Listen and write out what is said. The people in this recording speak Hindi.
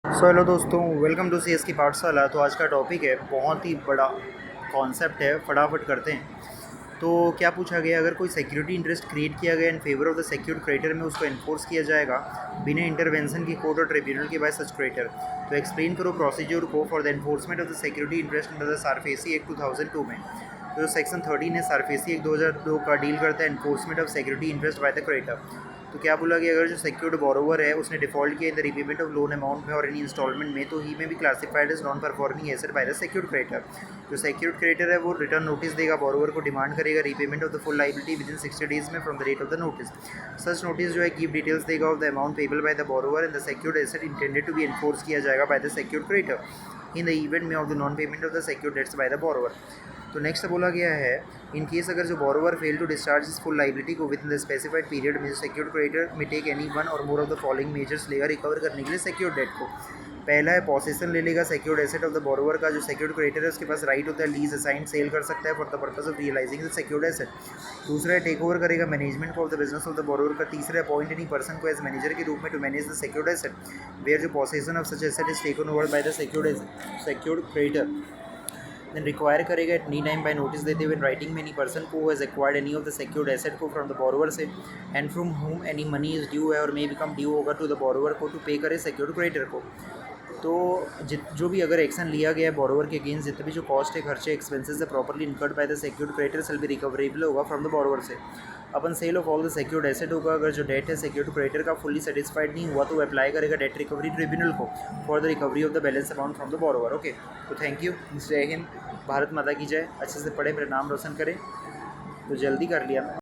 सो हेलो दोस्तों, वेलकम टू सीएस की पाठशाला। तो आज का टॉपिक है, बहुत ही बड़ा कॉन्सेप्ट है, फटाफट करते हैं। तो क्या पूछा गया, अगर कोई सिक्योरिटी इंटरेस्ट क्रिएट किया गया in favour of the secured creditor में उसको इन्फोर्स किया जाएगा बिना इंटरवेंशन की कोर्ट और ट्रिब्यूनल के बाय सच क्रेडिटर। तो एक्सप्लेन करो प्रोसीजर को for the enforcement of the security interest under the SARFAESI act 2002 में। तो जो सेक्शन 13 है सारफेसी एक्ट 2002 का डील करता है enforcement of security interest by the creditor. तो क्या बोला कि अगर जो सिक्योर्ड बोरोवर है उसने डिफॉल्ट किया in the repayment of loan amount में और एनी इंस्टॉलमेंट में, तो ही में भी classified as non performing asset by the secured creditor. जो सिक्योर्ड क्रेडिटर है वो रिटर्न नोटिस देगा, बोरोवर को डिमांड करेगा repayment of the full liability within 60 days में from the date of the notice. Such notice जो है गिव डिटेल्स देगा of the amount payable by the borrower and the secured asset intended to be enforce किया जाएगा by the secured creditor in the event में of the non payment of the secured debts by the borrower. तो नेक्स्ट बोला गया है, इन केस अगर जो बोरोवर फेल टू डिस्चार्ज इस फुल लाइबिलिटी को within the specified period में, सिक्योर्ड क्रेडिटर में टेक एनी वन और more of the following measures लेगा रिकवर करने के लिए सिक्योर्ड डेट को। पहला है पोसेशन ले लेगा secured asset of the borrower का। जो सिक्योर्ड क्रेडिटर है उसके पास राइट होता है लीज असाइन सेल कर सकता है for the purpose of realising the secured asset. दूसरा है टेक ओवर करेगा management of the business of the borrower का। तीसरा है अपॉइंट एनी पर्सन को एज मैनेजर के रूप में to manage the secured asset where जो possession of such asset is taken over by the secured creditor. Then require करेगा एनी टाइम बाय नोटिस देते हुए राइटिंग में एनी पर्सन को has acquired any of the secured asset को फ्रॉम द बोरोवर से and from home any money is due है और मे बिकम ड्यू होगा टू द बोरोवर को टू पे करे सिक्योर्ड क्रेडिटर को। तो जो भी अगर एक्शन लिया गया है बोरोवर के अगेंस्ट, जितने भी जो कॉस्ट है, खर्चे, एक्सपेंसेस है properly incurred by the secured creditor will be recoverable होगा फ्रॉम द बोरोवर से। Upon sale of all the secured asset होगा। अगर जो डेट है सिक्योर्ड क्रेडिटर का फुल्ली सेटिस्फाइड नहीं हुआ तो अप्लाई करेगा डेट रिकवरी ट्रिब्यूनल को for the recovery of the balance amount from the borrower. Okay, तो थैंक यू। जय हिंद, भारत माता की जय। अच्छे से पढ़े, मेरा नाम रोशन करें। तो जल्दी कर लिया मैं।